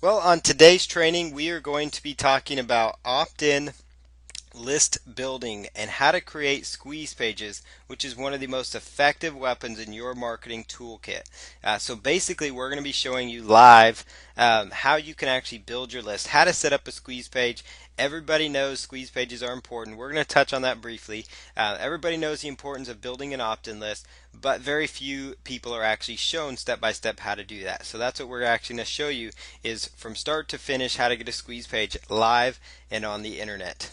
Well, on today's training, we are going to be talking about opt-in list building and how to create squeeze pages, which is one of the most effective weapons in your marketing toolkit. So basically, we're going to be showing you live how you can actually build your list, how to set up a squeeze page. Everybody knows squeeze pages are important. We're going to touch on that briefly. Everybody knows the importance of building an opt-in list, but very few people are actually shown step by step how to do that. So that's what we're actually going to show you is from start to finish how to get a squeeze page live and on the internet.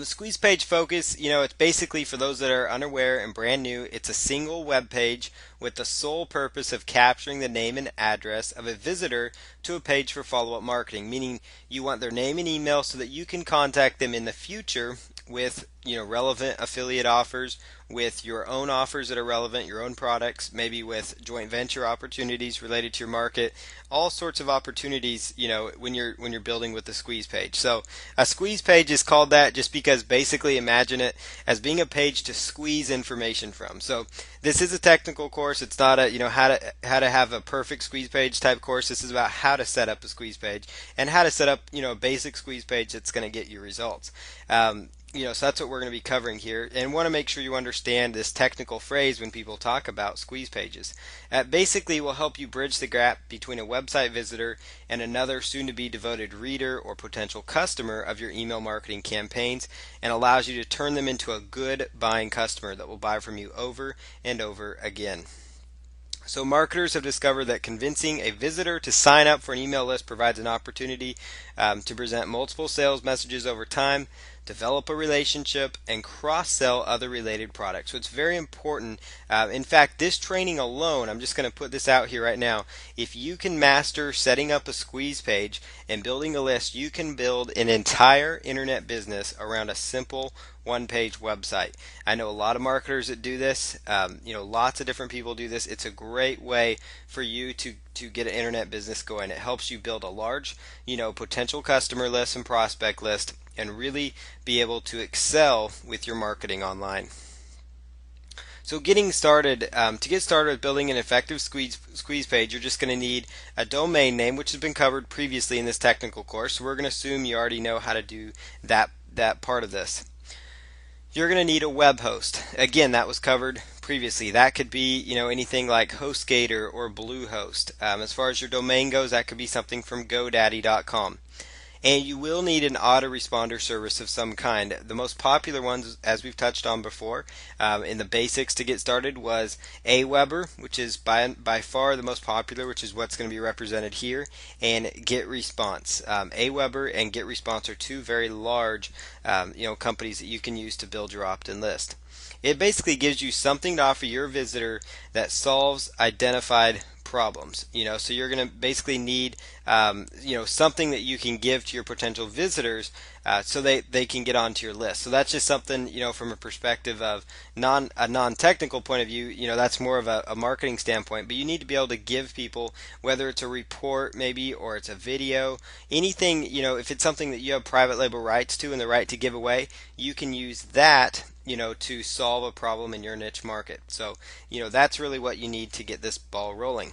Squeeze Page Focus, it's basically for those that are unaware and brand new, it's a single web page with the sole purpose of capturing the name and address of a visitor to a page for follow-up marketing, meaning you want their name and email so that you can contact them in the future with relevant affiliate offers, with your own offers that are relevant, your own products, maybe with joint venture opportunities related to your market, all sorts of opportunities, when you're building with the squeeze page. So a squeeze page is called that just because basically imagine it as being a page to squeeze information from. So this is a technical course. It's not a how to have a perfect squeeze page type course. This is about how to set up a squeeze page and how to set up a basic squeeze page that's going to get you results. So that's what we're going to be covering here, and want to make sure you understand this technical phrase when people talk about squeeze pages. Basically, will help you bridge the gap between a website visitor and another soon-to-be devoted reader or potential customer of your email marketing campaigns, and allows you to turn them into a good buying customer that will buy from you over and over again. So marketers have discovered that convincing a visitor to sign up for an email list provides an opportunity to present multiple sales messages over time, develop a relationship, and cross-sell other related products. So it's very important. In fact, this training alone, I'm just going to put this out here right now. If you can master setting up a squeeze page and building a list, you can build an entire internet business around a simple one-page website. I know a lot of marketers that do this. Lots of different people do this. It's a great way for you to get an internet business going. It helps you build a large, potential customer list and prospect list, and really be able to excel with your marketing online. So getting started, to get started with building an effective squeeze page, you're just going to need a domain name, which has been covered previously in this technical course. So we're going to assume you already know how to do that part of this. You're going to need a web host. Again, that was covered previously. That could be, anything like HostGator or Bluehost. As far as your domain goes, that could be something from GoDaddy.com. And you will need an autoresponder service of some kind. The most popular ones, as we've touched on before, in the basics to get started, was Aweber, which is by far the most popular, which is what's going to be represented here, and GetResponse. Aweber and GetResponse are two very large, companies that you can use to build your opt-in list. It basically gives you something to offer your visitor that solves identified problems. So you're going to basically need something that you can give to your potential visitors so they can get onto your list. So that's just something, from a perspective of a non-technical point of view, that's more of a marketing standpoint, but you need to be able to give people, whether it's a report maybe or it's a video, anything, if it's something that you have private label rights to and the right to give away, you can use that to solve a problem in your niche market. So, that's really what you need to get this ball rolling.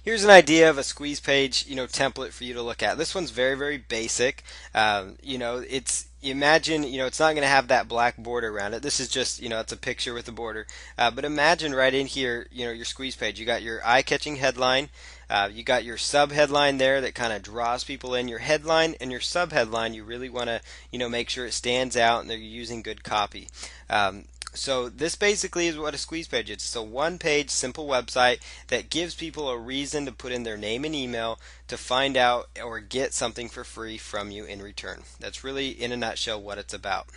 Here's an idea of a squeeze page, template for you to look at. This one's very, very basic. It's imagine, it's not going to have that black border around it. This is just, it's a picture with a border. But imagine right in here, your squeeze page. You got your eye-catching headline. You got your sub-headline there that kind of draws people in. Your headline and your sub-headline, you really want to, make sure it stands out and they're using good copy. So this basically is what a squeeze page is. It's a one-page simple website that gives people a reason to put in their name and email to find out or get something for free from you in return. That's really, in a nutshell, what it's about.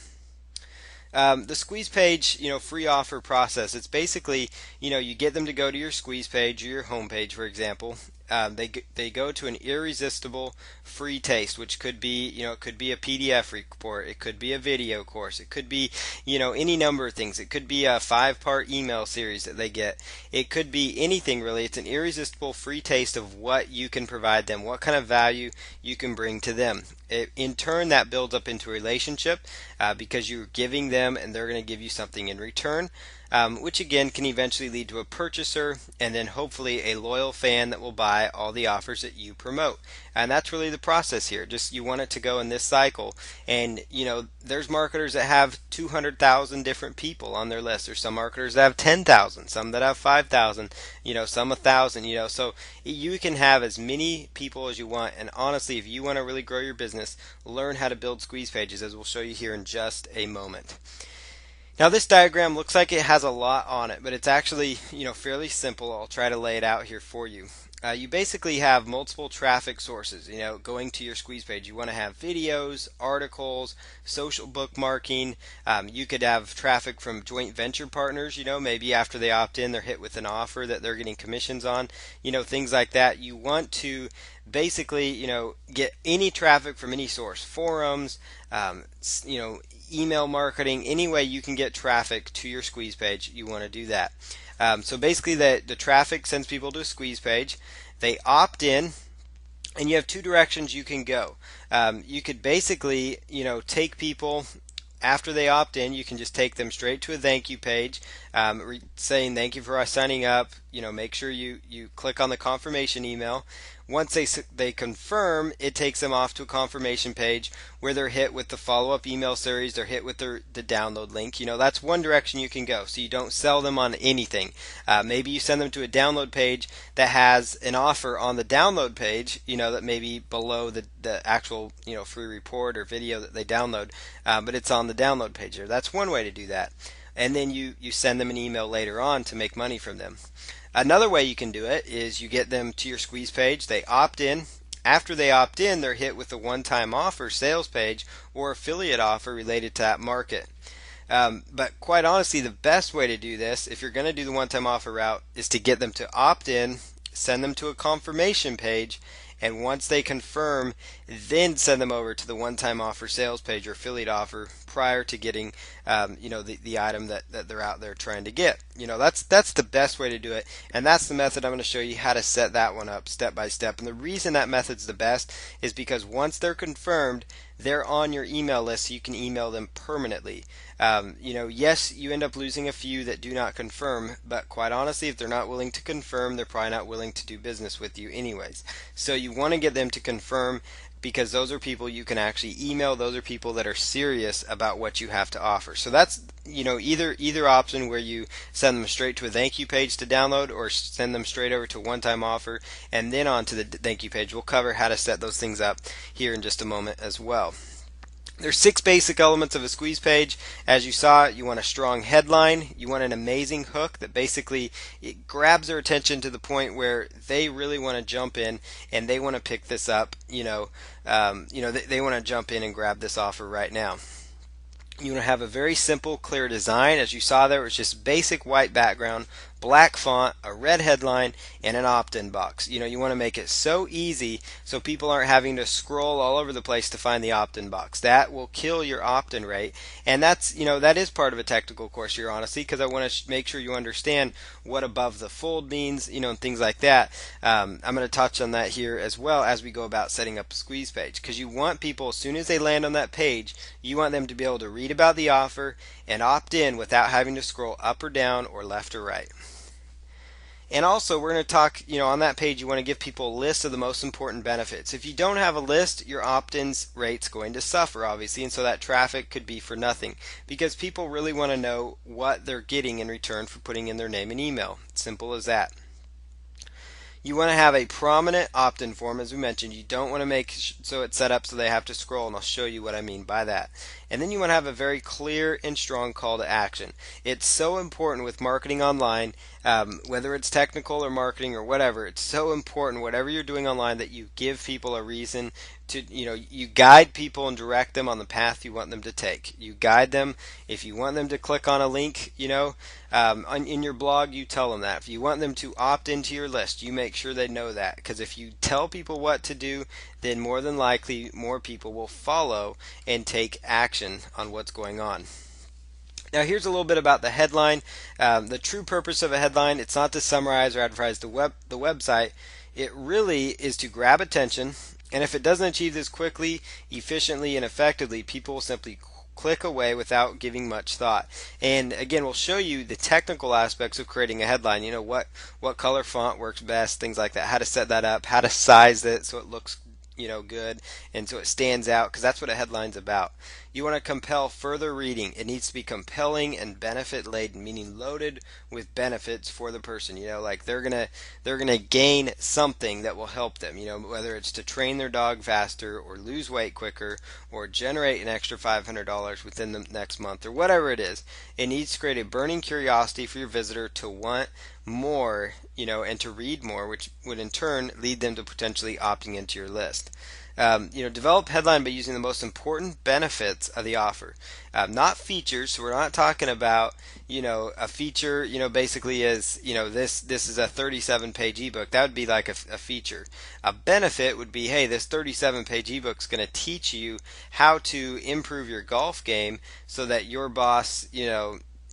The squeeze page, free offer process. It's basically, you get them to go to your squeeze page or your home page, for example. They go to an irresistible free taste, which could be, it could be a PDF report, it could be a video course, it could be, any number of things. It could be a 5-part email series that they get. It could be anything really. It's an irresistible free taste of what you can provide them, what kind of value you can bring to them. In turn, that builds up into a relationship because you're giving them and they're going to give you something in return. which again can eventually lead to a purchaser and then hopefully a loyal fan that will buy all the offers that you promote. And that's really the process here. Just you want it to go in this cycle. And there's marketers that have 200,000 different people on their list. There's some marketers that have 10,000, some that have 5,000, some 1,000. So you can have as many people as you want. And honestly, if you want to really grow your business, learn how to build squeeze pages, as we'll show you here in just a moment. Now this diagram looks like it has a lot on it, but it's actually fairly simple. I'll try to lay it out here for you. You basically have multiple traffic sources, going to your squeeze page. You want to have videos, articles, social bookmarking. You could have traffic from joint venture partners, maybe after they opt in, they're hit with an offer that they're getting commissions on, things like that. You want to basically, get any traffic from any source, forums, email marketing, any way you can get traffic to your squeeze page, you want to do that. So basically the traffic sends people to a squeeze page. They opt in, and you have two directions you can go. You could basically, take people after they opt in. You can just take them straight to a thank you page, saying thank you for signing up. Make sure you click on the confirmation email. Once they confirm, it takes them off to a confirmation page where they're hit with the follow-up email series. They're hit with the download link. That's one direction you can go. So you don't sell them on anything. Maybe you send them to a download page that has an offer on the download page, that may be below the actual free report or video that they download, but it's on the download page there. That's one way to do that. And then you send them an email later on to make money from them. Another way you can do it is you get them to your squeeze page. They opt in. After they opt in, they're hit with a one-time offer sales page or affiliate offer related to that market. But quite honestly, the best way to do this, if you're going to do the one-time offer route, is to get them to opt in, send them to a confirmation page, and once they confirm, then send them over to the one-time offer sales page or affiliate offer prior to getting the item that they're out there trying to get. That's the best way to do it, and that's the method I'm going to show you how to set that one up step by step. And the reason that method's the best is because once they're confirmed, they're on your email list, so you can email them permanently. Yes, you end up losing a few that do not confirm, but quite honestly, if they're not willing to confirm, they're probably not willing to do business with you anyways. So you want to get them to confirm, because those are people you can actually email. Those are people that are serious about what you have to offer. So that's either option, where you send them straight to a thank you page to download, or send them straight over to a one-time offer and then on to the thank you page. We'll cover how to set those things up here in just a moment as well. There's 6 basic elements of a squeeze page. As you saw, you want a strong headline. You want an amazing hook that basically it grabs their attention to the point where they really want to jump in and they want to pick this up. They want to jump in and grab this offer right now. You want to have a very simple, clear design. As you saw there, it's just basic white background, black font, a red headline, and an opt-in box. You want to make it so easy so people aren't having to scroll all over the place to find the opt-in box. That will kill your opt-in rate, and that is part of a technical course here, honestly, because I want to make sure you understand what above the fold means, and things like that. I'm going to touch on that here as well as we go about setting up a squeeze page, because you want people, as soon as they land on that page, you want them to be able to read about the offer and opt in without having to scroll up or down or left or right. And also, we're going to talk, on that page, you want to give people a list of the most important benefits. If you don't have a list, your opt-ins rate's going to suffer, obviously, and so that traffic could be for nothing, because people really want to know what they're getting in return for putting in their name and email. Simple as that. You want to have a prominent opt-in form, as we mentioned. You don't want to make so it's set up so they have to scroll, and I'll show you what I mean by that. And then you want to have a very clear and strong call to action. It's so important with marketing online, whether it's technical or marketing or whatever. It's so important, whatever you're doing online, that you give people a reason to, you guide people and direct them on the path you want them to take. You guide them. If you want them to click on a link, in your blog, you tell them that. If you want them to opt into your list, you make sure they know that. Because if you tell people what to do, then more than likely more people will follow and take action on what's going on. Now here's a little bit about the headline. The true purpose of a headline, it's not to summarize or advertise the website. It really is to grab attention, and if it doesn't achieve this quickly, efficiently, and effectively, people will simply click away without giving much thought. And again, we'll show you the technical aspects of creating a headline. What color font works best, things like that, how to set that up, how to size it so it looks good, and so it stands out, because that's what a headline's about. You want to compel further reading. It needs to be compelling and benefit laden, meaning loaded with benefits for the person. Like they're gonna gain something that will help them. Whether it's to train their dog faster, or lose weight quicker, or generate an extra $500 within the next month, or whatever it is. It needs to create a burning curiosity for your visitor to want more, and to read more, which would in turn lead them to potentially opting into your list. Develop headline by using the most important benefits of the offer, not features. So we're not talking about, a feature, basically is, this is a 37-page ebook. That would be like a feature. A benefit would be, hey, this 37-page ebook is going to teach you how to improve your golf game so that your boss,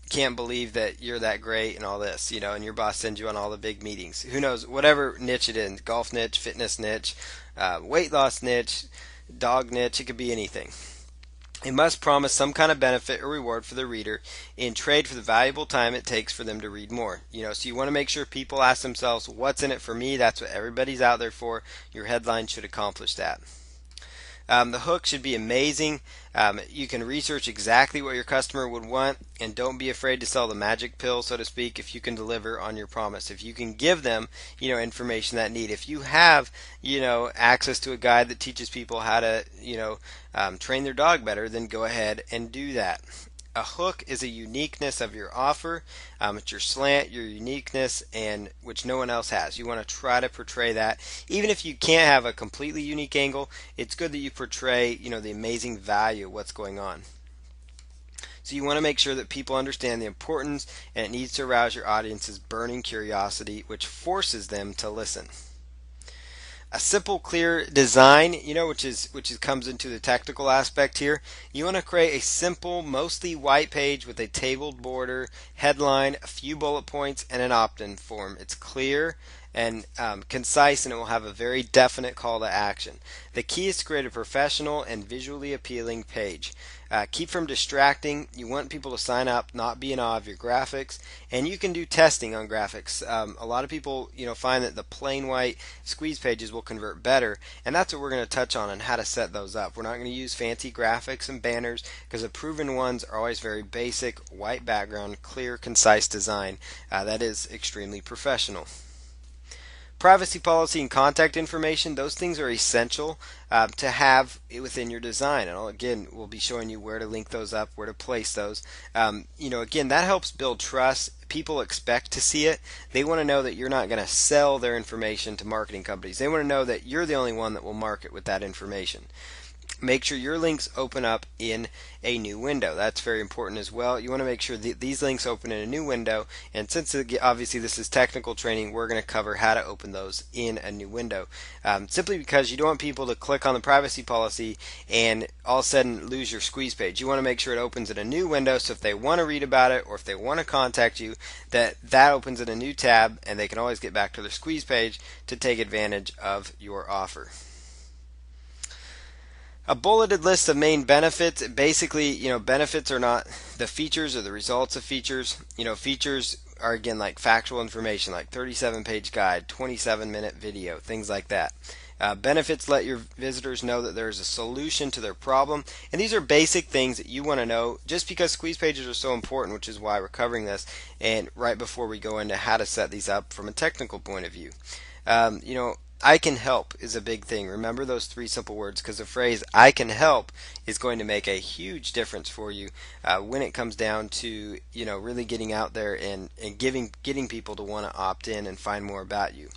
can't believe that you're that great and all this, and your boss sends you on all the big meetings. Who knows, whatever niche it is, golf niche, fitness niche, weight loss niche, dog niche, it could be anything. It must promise some kind of benefit or reward for the reader in trade for the valuable time it takes for them to read more. So you want to make sure people ask themselves, what's in it for me? That's what everybody's out there for. Your headline should accomplish that. The hook should be amazing. You can research exactly what your customer would want, and don't be afraid to sell the magic pill, so to speak, if you can deliver on your promise. If you can give them, information that need. If you have, access to a guide that teaches people how to, train their dog better, then go ahead and do that. A hook is a uniqueness of your offer. It's your slant, your uniqueness, and which no one else has. You want to try to portray that. Even if you can't have a completely unique angle, it's good that you portray, the amazing value of what's going on. So you want to make sure that people understand the importance, and it needs to arouse your audience's burning curiosity, which forces them to listen. A simple, clear design, which comes into the technical aspect here. You want to create a simple, mostly white page with a tabled border, headline, a few bullet points, and an opt-in form. It's clear and concise, and it will have a very definite call to action. The key is to create a professional and visually appealing page. Keep from distracting. You want people to sign up, not be in awe of your graphics, and you can do testing on graphics. A lot of people, find that the plain white squeeze pages will convert better, and that's what we're going to touch on and how to set those up. We're not going to use fancy graphics and banners, because the proven ones are always very basic, white background, clear, concise design. That is extremely professional. Privacy policy and contact information, those things are essential to have within your design. And again, we'll be showing you where to link those up, where to place those. Again, that helps build trust. People expect to see it. They want to know that you're not going to sell their information to marketing companies. They want to know that you're the only one that will market with that information. Make sure your links open up in a new window. That's very important as well. You want to make sure that these links open in a new window, and since obviously this is technical training, we're going to cover how to open those in a new window. Simply because you don't want people to click on the privacy policy and all of a sudden lose your squeeze page. You want to make sure it opens in a new window, so if they want to read about it or if they want to contact you, that opens in a new tab, and they can always get back to their squeeze page to take advantage of your offer. A bulleted list of main benefits. Basically, benefits are not the features or the results of features. Features are, again, like factual information, like 37-page guide, 27-minute video, things like that. Benefits let your visitors know that there's a solution to their problem, and these are basic things that you want to know just because squeeze pages are so important, which is why we're covering this, and right before we go into how to set these up from a technical point of view. I can help is a big thing. Remember those 3 simple words, because the phrase I can help is going to make a huge difference for you when it comes down to really getting out there and getting people to want to opt in and find more about you.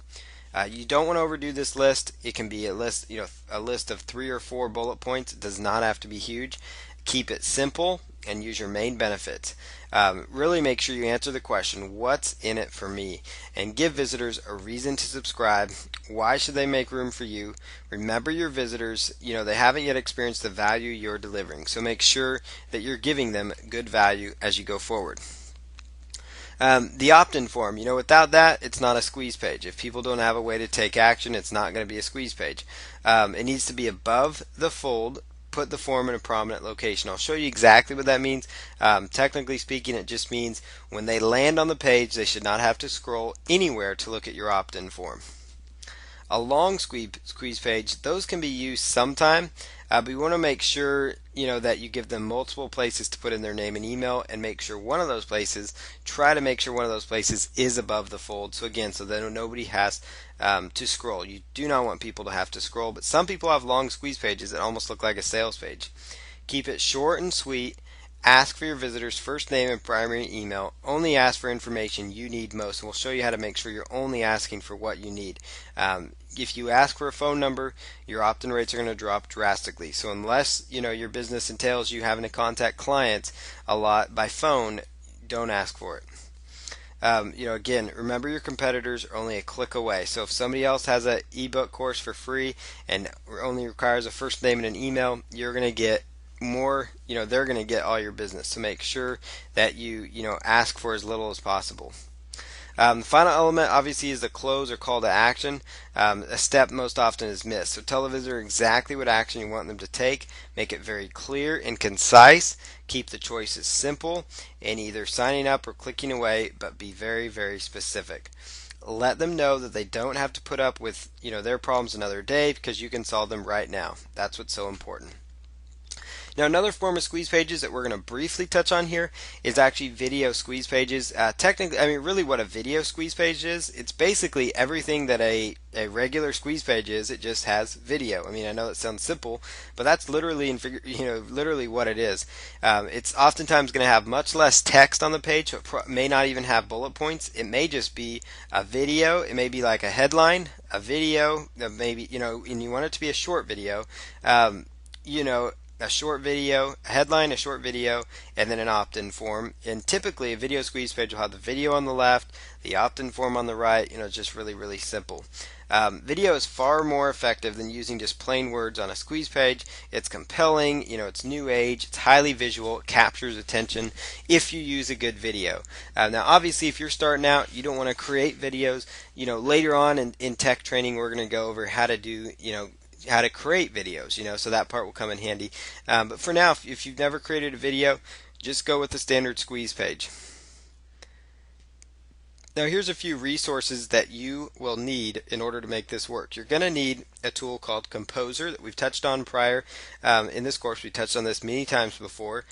You don't want to overdo this list. It can be a list of 3 or 4 bullet points. It does not have to be huge. Keep it simple and use your main benefits. Really make sure you answer the question, what's in it for me? And give visitors a reason to subscribe. Why should they make room for you? Remember, your visitors, they haven't yet experienced the value you're delivering. So make sure that you're giving them good value as you go forward. The opt-in form, without that, it's not a squeeze page. If people don't have a way to take action, it's not going to be a squeeze page. It needs to be above the fold, put the form in a prominent location. I'll show you exactly what that means. Technically speaking, it just means when they land on the page, they should not have to scroll anywhere to look at your opt-in form. A long squeeze page, those can be used sometime, but you want to make sure that you give them multiple places to put in their name and email, and make sure one of those places, try to make sure one of those places is above the fold. So again, so that nobody has to scroll. You do not want people to have to scroll, but some people have long squeeze pages that almost look like a sales page. Keep it short and sweet. Ask for your visitor's first name and primary email. Only ask for information you need most, and we'll show you how to make sure you're only asking for what you need. If you ask for a phone number, your opt-in rates are going to drop drastically. So unless your business entails you having to contact clients a lot by phone, don't ask for it. Again, remember your competitors are only a click away. So if somebody else has an ebook course for free and only requires a first name and an email, you're going to get more, they're going to get all your business. So make sure that you ask for as little as possible. The final element obviously is the close or call to action. A step most often is missed. So tell the visitor exactly what action you want them to take. Make it very clear and concise. Keep the choices simple and either signing up or clicking away, but be very, very specific. Let them know that they don't have to put up with their problems another day, because you can solve them right now. That's what's so important. Now, another form of squeeze pages that we're going to briefly touch on here is actually video squeeze pages. Technically, really what a video squeeze page is, it's basically everything that a regular squeeze page is. It just has video. I know that sounds simple, but that's literally literally what it is. It's oftentimes going to have much less text on the page, so it may not even have bullet points. It may just be a video. It may be like a headline, a video, maybe, and you want it to be a short video. A short video, a headline, a short video, and then an opt-in form. And typically a video squeeze page will have the video on the left, the opt-in form on the right. It's just really, really simple. Video is far more effective than using just plain words on a squeeze page. It's compelling, it's new age, it's highly visual, it captures attention if you use a good video. Now obviously if you're starting out, you don't want to create videos. Later on in tech training we're going to go over how to do, how to create videos, so that part will come in handy. But for now, if you've never created a video, just go with the standard squeeze page. Now here's a few resources that you will need in order to make this work. You're going to need a tool called Composer that we've touched on prior. In this course we touched on this many times before.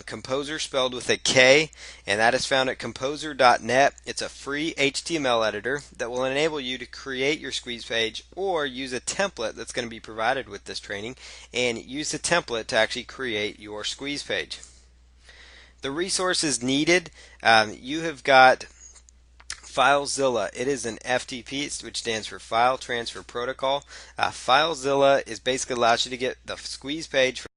Composer spelled with a K, and that is found at composer.net. It's a free HTML editor that will enable you to create your squeeze page or use a template that's going to be provided with this training, and use the template to actually create your squeeze page. The resources needed, you have got FileZilla. It is an FTP, which stands for File Transfer Protocol. FileZilla is basically allows you to get the squeeze page